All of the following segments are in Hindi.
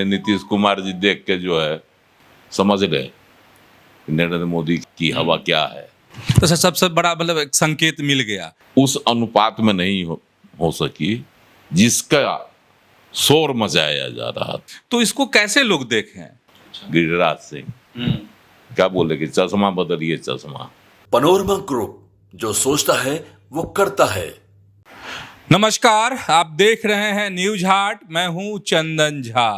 नीतीश कुमार जी देख के जो है समझ रहे नरेंद्र मोदी की हवा क्या है। तो सर सबसे बड़ा मतलब एक संकेत मिल गया। उस अनुपात में नहीं हो सकी जिसका शोर मचाया जा रहा था। तो इसको कैसे लोग देखें? गिरिराज सिंह क्या बोले कि चश्मा बदलिए चश्मा। पनोरमा ग्रुप, जो सोचता है वो करता है। नमस्कार, आप देख रहे हैं न्यूज हाट। मैं हूं चंदन झा।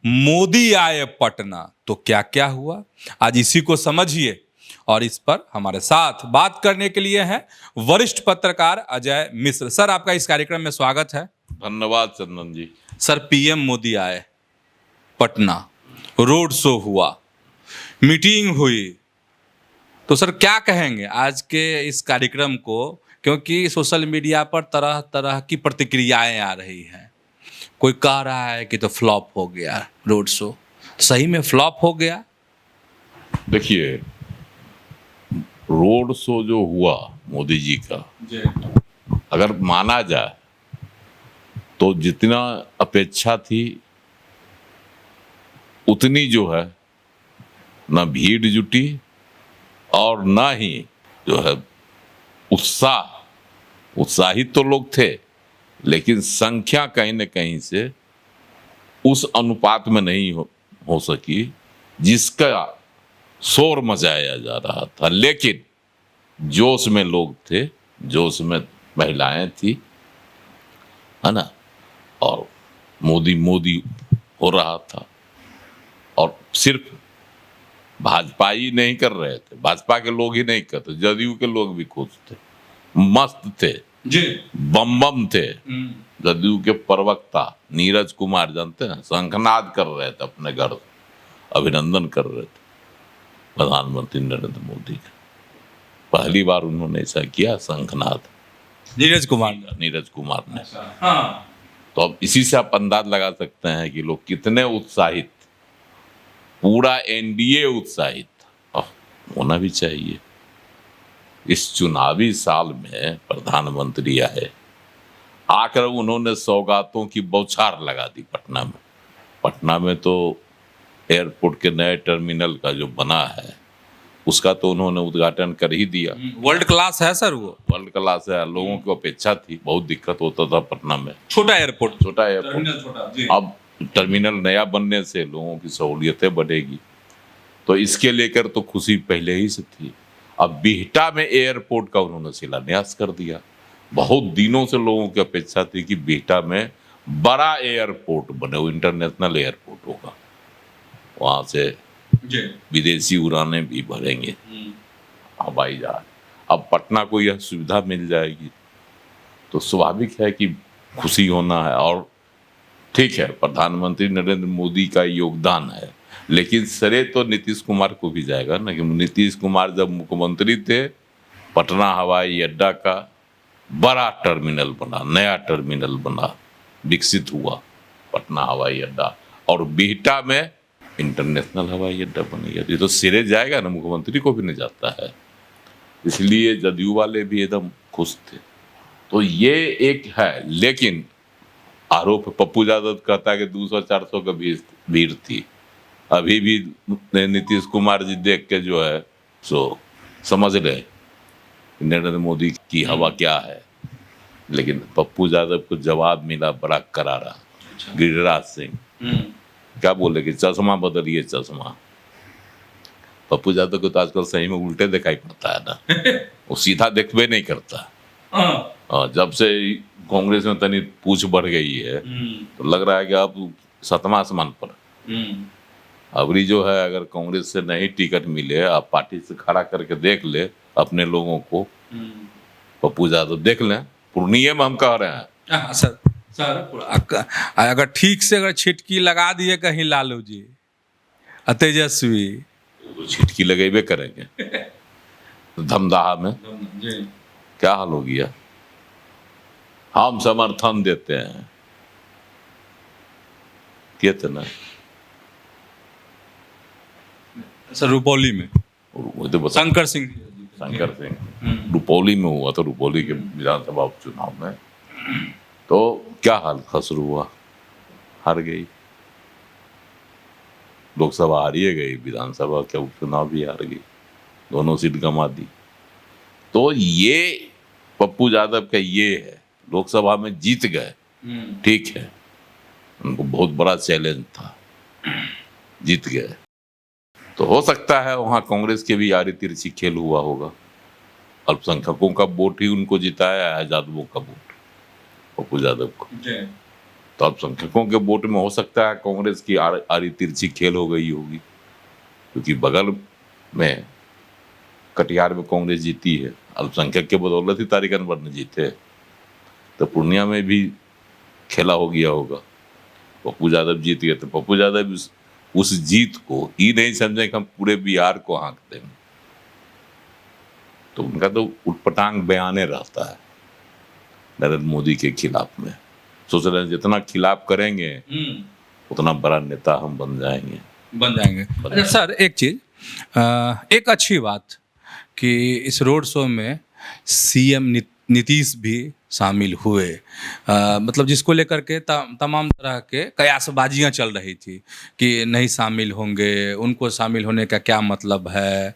मोदी आए पटना तो क्या क्या हुआ, आज इसी को समझिए। और इस पर हमारे साथ बात करने के लिए हैं वरिष्ठ पत्रकार अजय मिश्र। सर, आपका इस कार्यक्रम में स्वागत है। धन्यवाद चंदन जी। सर, पीएम मोदी आए पटना, रोड शो हुआ, मीटिंग हुई, तो सर क्या कहेंगे आज के इस कार्यक्रम को? क्योंकि सोशल मीडिया पर तरह तरह की प्रतिक्रियाएं आ रही हैं। कोई कह रहा है कि तो फ्लॉप हो गया रोड शो। सही में फ्लॉप हो गया? देखिए, रोड शो जो हुआ मोदी जी का, अगर माना जाए तो जितना अपेक्षा थी उतनी जो है ना भीड़ जुटी और ना ही जो है उत्साहित तो लोग थे, लेकिन संख्या कहीं न कहीं से उस अनुपात में नहीं हो सकी जिसका शोर मचाया जा रहा था। लेकिन जोश में लोग थे, जोश में महिलाएं थी, है ना, और मोदी मोदी हो रहा था। और सिर्फ भाजपा ही नहीं कर रहे थे, भाजपा के लोग ही नहीं करते, जदयू के लोग भी खुश थे, मस्त थे जी, बम थे। जदयू के प्रवक्ता नीरज कुमार, जानते हैं, शंखनाद कर रहे थे, अपने घर अभिनंदन कर रहे थे प्रधानमंत्री नरेंद्र मोदी का। पहली बार उन्होंने ऐसा किया, शंखनाद नीरज कुमार ने। हाँ। तो अब इसी से आप अंदाज लगा सकते हैं कि लोग कितने उत्साहित, पूरा एनडीए उत्साहित होना भी चाहिए। इस चुनावी साल में प्रधानमंत्री आए, आकर उन्होंने सौगातों की बौछार लगा दी पटना में। पटना में तो एयरपोर्ट के नए टर्मिनल का जो बना है उसका तो उन्होंने उद्घाटन कर ही दिया। वर्ल्ड क्लास है सर, वो वर्ल्ड क्लास है। लोगों की अपेक्षा थी, बहुत दिक्कत होता था पटना में। छोटा एयरपोर्ट अब टर्मिनल नया बनने से लोगों की सहूलियतें बढ़ेगी, तो इसके लेकर तो खुशी पहले ही से थी। अब बिहटा में एयरपोर्ट का उन्होंने शिलान्यास कर दिया। बहुत दिनों से लोगों की अपेक्षा थी कि बिहटा में बड़ा एयरपोर्ट बने, वो इंटरनेशनल एयरपोर्ट होगा, वहाँ से विदेशी उड़ानें भी भरेंगे, हवाई जहाज। अब पटना को यह सुविधा मिल जाएगी तो स्वाभाविक है कि खुशी होना है। और ठीक है, प्रधानमंत्री नरेंद्र मोदी का योगदान है, लेकिन श्रेय तो नीतीश कुमार को भी जाएगा ना, कि नीतीश कुमार जब मुख्यमंत्री थे, पटना हवाई अड्डा का बड़ा टर्मिनल बना, नया टर्मिनल बना, विकसित हुआ पटना हवाई अड्डा, और बिहटा में इंटरनेशनल हवाई अड्डा बनेगा। ये तो सिरे जाएगा ना, मुख्यमंत्री को भी नहीं जाता है। इसलिए जदयू वाले भी एकदम खुश थे। तो ये एक है, लेकिन आरोप पप्पू यादव कहता है कि 200-400 का भीड़ थी। अभी भी नीतीश कुमार जी देख के जो है सो समझ रहे नरेंद्र मोदी की हवा क्या है। लेकिन पप्पू यादव को जवाब मिला बड़ा करारा। गिरिराज सिंह क्या बोले कि चश्मा बदलिए चश्मा। पप्पू यादव को तो आजकल सही में उल्टे दिखाई पड़ता है ना, वो सीधा देखबे नहीं करता। जब से कांग्रेस में तनी पूछ बढ़ गई है तो लग रहा है कि अब 7वां आसमान पर। अबरी जो है, अगर कांग्रेस से नहीं टिकट मिले, आप पार्टी से खड़ा करके देख ले अपने लोगों को। पप्पू यादव देख लें, पूर्णिया में हम कह रहे हैं। सर अगर ठीक से अगर छिटकी लगा दिए कहीं लालू जी, तेजस्वी, तो छिटकी लगेबे करेंगे धमदाहा में। क्या हाल हो गया? हम समर्थन देते हैं, कहते ना सर। रुपौली में शंकर सिंह रुपौली में हुआ था, रुपौली के विधानसभा उपचुनाव में। तो क्या हाल खसरू हुआ, हार गई। लोकसभा हारिए गई, विधानसभा के उपचुनाव भी हार गई, दोनों सीट गंवा दी। तो ये पप्पू यादव का ये है, लोकसभा में जीत गए, ठीक है, उनको बहुत बड़ा चैलेंज था, जीत गए। तो हो सकता है वहाँ कांग्रेस के भी यारी तिरछी खेल हुआ होगा, अल्पसंख्यकों का वोट ही उनको जिताया है, यादवों का वोट पप्पू यादव को। तो अल्पसंख्यकों के वोट में हो सकता है कांग्रेस की आरी तिरछी खेल हो गई होगी, क्योंकि बगल में कटिहार में कांग्रेस जीती है, अल्पसंख्यक के बदौलत ही तारिक अनवर ने जीते। तो पूर्णिया में भी खेला हो गया होगा, पप्पू यादव जीत गए, तो पप्पू यादव उस जीत को ही नहीं समझे कि हम पूरे बिहार को हाँक देंगे। तो उनका तो उटपटांग बयाने रहता है नरेंद्र मोदी के खिलाफ में, सोच रहे हैं जितना खिलाफ करेंगे उतना बड़ा नेता हम बन जाएंगे। अच्छा सर, एक चीज, एक अच्छी बात कि इस रोड शो में सीएम नीतीश भी शामिल हुए, मतलब जिसको लेकर के तमाम तरह के कयासबाजियां चल रही थी कि नहीं शामिल होंगे, उनको शामिल होने का क्या मतलब है।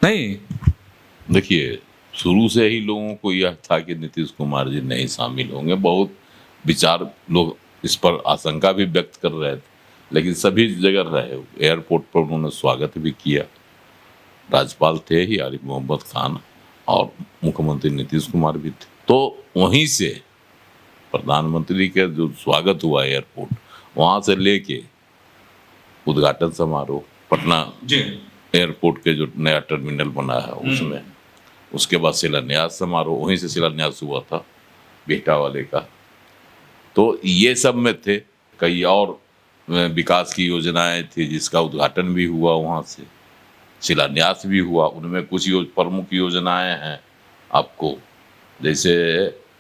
नहीं, देखिए, शुरू से ही लोगों को यह था कि नीतीश कुमार जी नहीं शामिल होंगे, बहुत विचार लोग इस पर आशंका भी व्यक्त कर रहे थे, लेकिन सभी जगह रहे, एयरपोर्ट पर उन्होंने स्वागत भी किया, राज्यपाल थे ही आरिफ मोहम्मद खान और मुख्यमंत्री नीतीश कुमार भी थे। तो वहीं से प्रधानमंत्री के जो स्वागत हुआ एयरपोर्ट, वहाँ से लेके उद्घाटन समारोह, पटना एयरपोर्ट के जो नया टर्मिनल बना है उसमें, उसके बाद शिलान्यास समारोह, वहीं से शिलान्यास हुआ था बिहटा वाले का। तो ये सब में थे, कई और विकास की योजनाएं थी जिसका उद्घाटन भी हुआ, वहाँ से शिलान्यास भी हुआ। उनमें कुछ प्रमुख योजनाएं हैं आपको, जैसे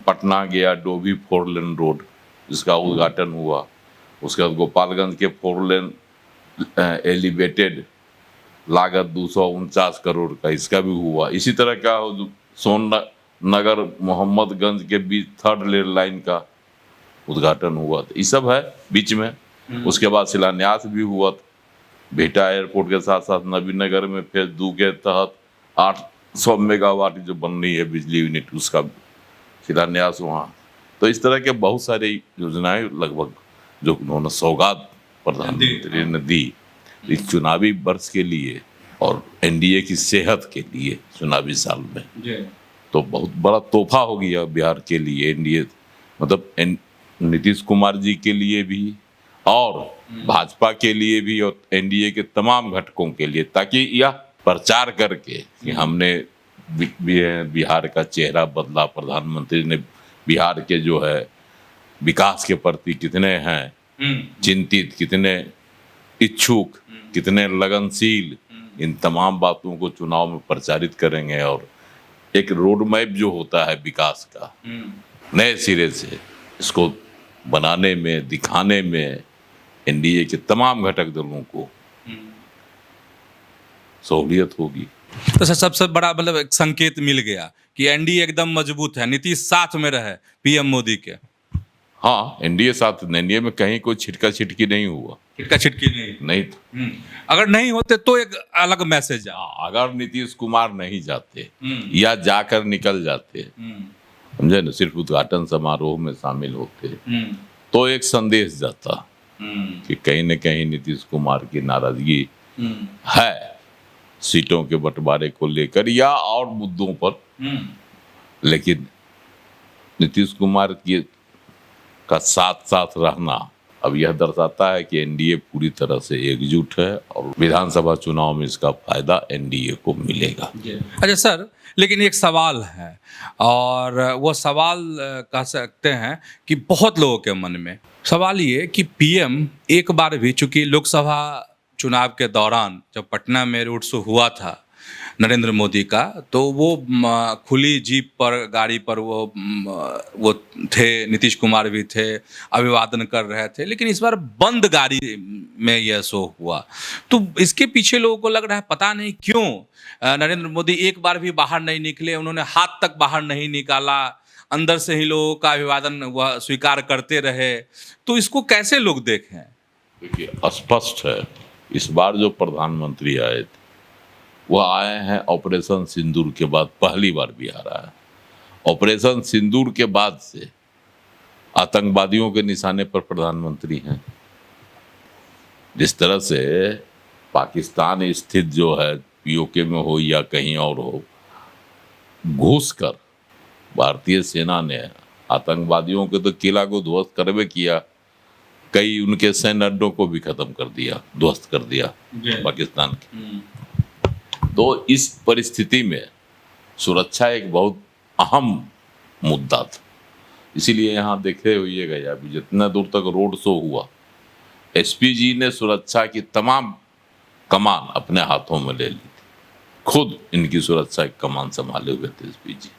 पटना गया डोभी 4 लेन रोड, जिसका उद्घाटन हुआ। उसके बाद गोपालगंज के 4 लेन एलिवेटेड, लागत 249 करोड़ का, इसका भी हुआ। इसी तरह का सोननगर मोहम्मदगंज के बीच 3rd लेन लाइन का उद्घाटन हुआ था। ये सब है बीच में। उसके बाद शिलान्यास भी हुआ था बिहटा एयरपोर्ट के साथ साथ नबीनगर में फेज 2 के तहत 800 मेगावाट जो बन रही है बिजली यूनिट, उसका शिलान्यास वहाँ। तो इस तरह के बहुत सारी योजनाएं लगभग जो उन्होंने सौगात प्रधानमंत्री ने दी इस चुनावी वर्ष के लिए और एनडीए की सेहत के लिए चुनावी साल में, तो बहुत बड़ा तोहफा हो गया बिहार के लिए एनडीए, मतलब नीतीश कुमार जी के लिए भी और भाजपा के लिए भी और एनडीए के तमाम घटकों के लिए, ताकि यह प्रचार करके कि हमने बिहार का चेहरा बदला, प्रधानमंत्री ने बिहार के जो है विकास के प्रति कितने हैं चिंतित, कितने इच्छुक, कितने लगनशील, इन तमाम बातों को चुनाव में प्रचारित करेंगे। और एक रोड मैप जो होता है विकास का, नए सिरे से इसको बनाने में, दिखाने में एनडीए के तमाम घटक दलों को सहूलियत होगी। तो सर, सबसे बड़ा मतलब एक संकेत मिल गया कि एनडीए एकदम मजबूत है, नीतीश साथ में रहे पीएम मोदी के। हाँ, एनडीए साथ, एनडीए में कहीं कोई छिटका छिटकी नहीं हुआ, छिटका छिटकी नहीं था। अगर नहीं होते तो एक अलग मैसेज है। अगर नीतीश कुमार नहीं जाते या जाकर निकल जाते, समझे ना, सिर्फ उद्घाटन समारोह में शामिल होते, तो एक संदेश जाता कि कहीं न कहीं नीतीश कुमार की नाराजगी है सीटों के बंटवारे को लेकर या और मुद्दों पर। लेकिन नीतीश कुमार का साथ साथ रहना अब यह दर्शाता है कि एनडीए पूरी तरह से एकजुट है और विधानसभा चुनाव में इसका फायदा एनडीए को मिलेगा। अच्छा सर, लेकिन एक सवाल है, और वो सवाल कह सकते हैं कि बहुत लोगों के मन में सवाल ये कि पीएम एक बार भी, चूंकि लोकसभा चुनाव के दौरान जब पटना में रोड शो हुआ था नरेंद्र मोदी का, तो वो खुली जीप पर, गाड़ी पर वो थे, नीतीश कुमार भी थे, अभिवादन कर रहे थे। लेकिन इस बार बंद गाड़ी में यह शो हुआ, तो इसके पीछे लोगों को लग रहा है पता नहीं क्यों नरेंद्र मोदी एक बार भी बाहर नहीं निकले, उन्होंने हाथ तक बाहर नहीं निकाला, अंदर से ही लोगों का अभिवादन वह स्वीकार करते रहे। तो इसको कैसे लोग देखें? देखिए, स्पष्ट है इस बार जो प्रधानमंत्री आए थे वह आए हैं ऑपरेशन सिंदूर के बाद, पहली बार बिहार आया। ऑपरेशन सिंदूर के बाद से आतंकवादियों के निशाने पर प्रधानमंत्री हैं। जिस तरह से पाकिस्तान स्थित जो है पीओके में हो या कहीं और हो, घुसकर भारतीय सेना ने आतंकवादियों के तो किला को ध्वस्त करवे किया, कई उनके सैन्य अड्डों को भी खत्म कर दिया, ध्वस्त कर दिया पाकिस्तान के। तो इस परिस्थिति में सुरक्षा एक बहुत अहम मुद्दा था। इसीलिए यहाँ देखे होइएगा या भी जितना दूर तक रोड शो हुआ, एसपी जी ने सुरक्षा की तमाम कमान अपने हाथों में ले ली थी, खुद इनकी सुरक्षा की कमान संभाले हुए थे एसपी जी।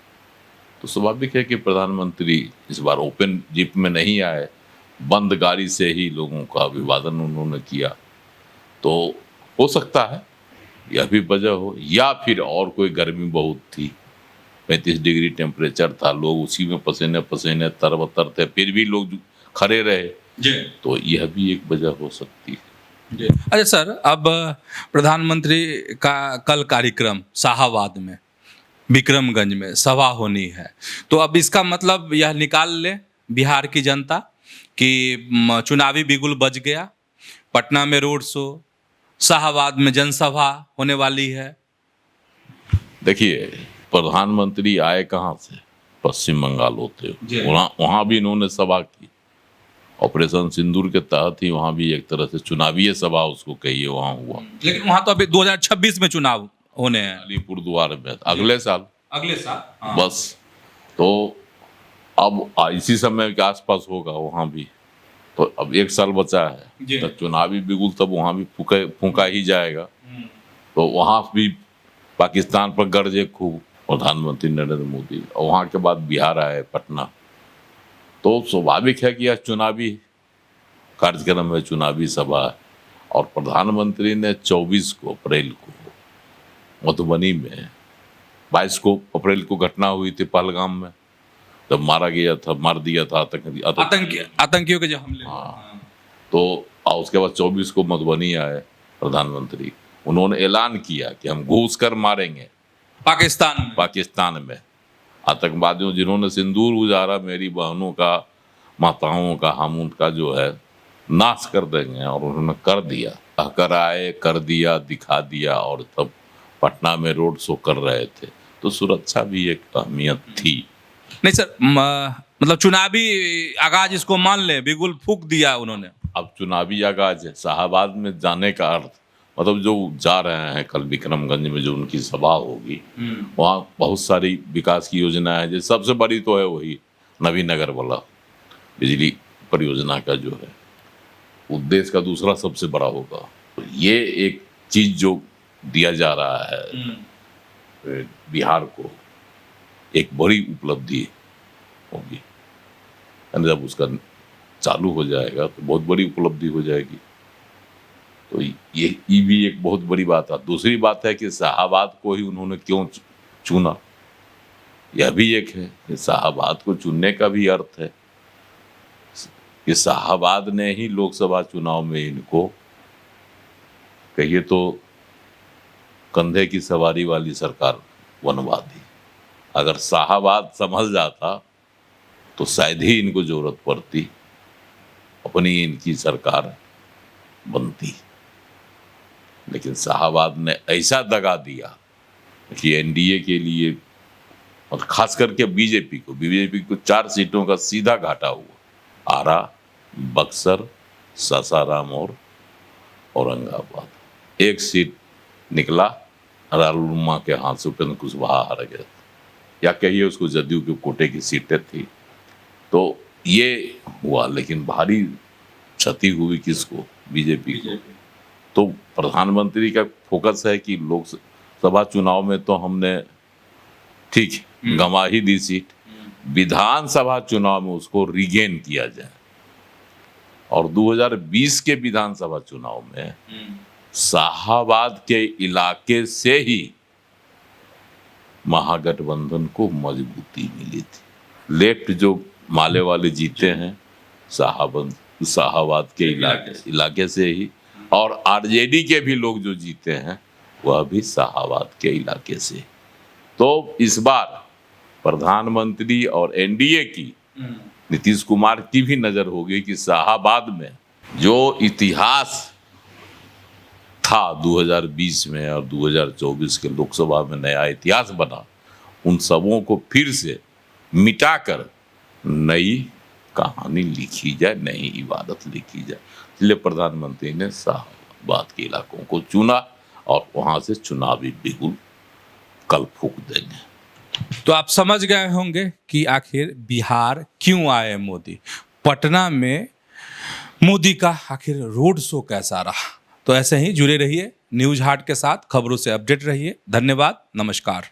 तो स्वाभाविक है कि प्रधानमंत्री इस बार ओपन जीप में नहीं आए, बंद गाड़ी से ही लोगों का अभिवादन उन्होंने किया। तो हो सकता है यह भी वजह हो, या फिर और कोई गर्मी बहुत थी, 35 डिग्री टेम्परेचर था, लोग उसी में पसीने पसीने तरबतर थे, फिर भी लोग खड़े रहे, तो यह भी एक वजह हो सकती है। अच्छा सर, अब प्रधानमंत्री का कल कार्यक्रम शाहाबाद में, विक्रमगंज में सभा होनी है, तो अब इसका मतलब यह निकाल ले बिहार की जनता कि चुनावी बिगुल बज गया। पटना में रोड शो, शाहाबाद में जनसभा होने वाली है। देखिए, प्रधानमंत्री आए कहाँ से? पश्चिम बंगाल होते हुए, वहाँ भी इन्होंने सभा की। ऑपरेशन सिंदूर के तहत ही वहाँ भी एक तरह से चुनावी सभा उसको कहिए वहाँ हुआ। लेकिन वहाँ तो अभी 2026 में चुनाव होने हैं, अलीपुरद्वार में अगले साल। हाँ। बस तो अब इसी समय के आसपास होगा वहाँ भी। तो अब एक साल बचा है, तो चुनावी बिगुल तब वहाँ भी फूंका ही जाएगा। तो वहाँ भी पाकिस्तान पर गरजे खूब प्रधानमंत्री नरेंद्र मोदी, और वहाँ के बाद बिहार आए पटना। तो स्वाभाविक है कि यह चुनावी कार्यक्रम है, चुनावी सभा है। और प्रधानमंत्री ने 24 को अप्रैल को मधुबनी में, 22 को अप्रैल को घटना हुई थी पहलगाम में, जब मार दिया था आतंकियों के जो हमले। हाँ, तो उसके बाद 24 को मधुबनी आए प्रधानमंत्री, उन्होंने ऐलान किया कि हम घुस कर मारेंगे पाकिस्तान में आतंकवादियों जिन्होंने सिंदूर उजाड़ा मेरी बहनों का, माताओं का, हम उनका जो है नाश कर देंगे। और उन्होंने कर दिया, कहकर आए, कर दिया, दिखा दिया, और तब पटना में रोड शो कर रहे थे। तो सुरक्षा भी एक अहमियत थी। नहीं सर, मतलब चुनावी आगाज इसको मान ले, बिगुल फूंक दिया उन्होंने। अब चुनावी आगाज है, शाहाबाद में जाने का अर्थ मतलब जो जा रहे हैं कल विक्रमगंज में जो उनकी सभा होगी, वहाँ बहुत सारी विकास की योजना है। जैसे सबसे बड़ी तो है वही नवीनगर वाला बिजली परियोजना का जो है उद्देश्य का दूसरा सबसे बड़ा होगा। तो ये एक चीज जो दिया जा रहा है बिहार को, एक बड़ी उपलब्धि होगी। जब उसका चालू हो जाएगा तो बहुत बड़ी उपलब्धि हो जाएगी। तो ये भी एक बहुत बड़ी बात है। दूसरी बात है कि शाहाबाद को ही उन्होंने क्यों चुना, यह भी एक है कि शाहाबाद को चुनने का भी अर्थ है कि शाहाबाद ने ही लोकसभा चुनाव में इनको कहिए तो कंधे की सवारी वाली सरकार बनवा दी। अगर शाहाबाद संभल जाता तो शायद ही इनको जरूरत पड़ती, अपनी इनकी सरकार बनती। लेकिन शाहाबाद ने ऐसा दगा दिया कि एनडीए के लिए और खास करके बीजेपी को 4 सीटों का सीधा घाटा हुआ। आरा, बक्सर, सासाराम और औरंगाबाद। 1 सीट निकला रालुमा के हाथ से, उपेंद्र कुशवाहा हार गए, या कहिए उसको जदयू के कोटे की सीटें थी। तो ये हुआ, लेकिन भारी क्षति हुई किसको? बीजेपी को। तो प्रधानमंत्री का फोकस है कि लोकसभा चुनाव में तो हमने ठीक गंवा ही दी सीट, विधानसभा चुनाव में उसको रिगेन किया जाए। और 2020 के विधानसभा चुनाव में शाहाबाद के इलाके से ही महागठबंधन को मजबूती मिली थी। लेफ्ट जो माले वाले जीते हैं शाहाबाद के इलाके से ही, और आरजेडी के भी लोग जो जीते हैं वह भी शाहाबाद के इलाके से। तो इस बार प्रधानमंत्री और एनडीए की, नीतीश कुमार की भी नजर होगी कि शाहाबाद में जो इतिहास था 2020 में और 2024 के लोकसभा में नया इतिहास बना, उन सबों को फिर से मिटाकर नई कहानी लिखी जाए, नई इबादत लिखी जाए। इसलिए प्रधानमंत्री ने शाहाबाद के इलाकों को चुना और वहां से चुनावी बिगुल कल फूंक देंगे। तो आप समझ गए होंगे कि आखिर बिहार क्यों आए मोदी, पटना में मोदी का आखिर रोड शो कैसा रहा। तो ऐसे ही जुड़े रहिए न्यूज हाट के साथ, खबरों से अपडेट रहिए। धन्यवाद, नमस्कार।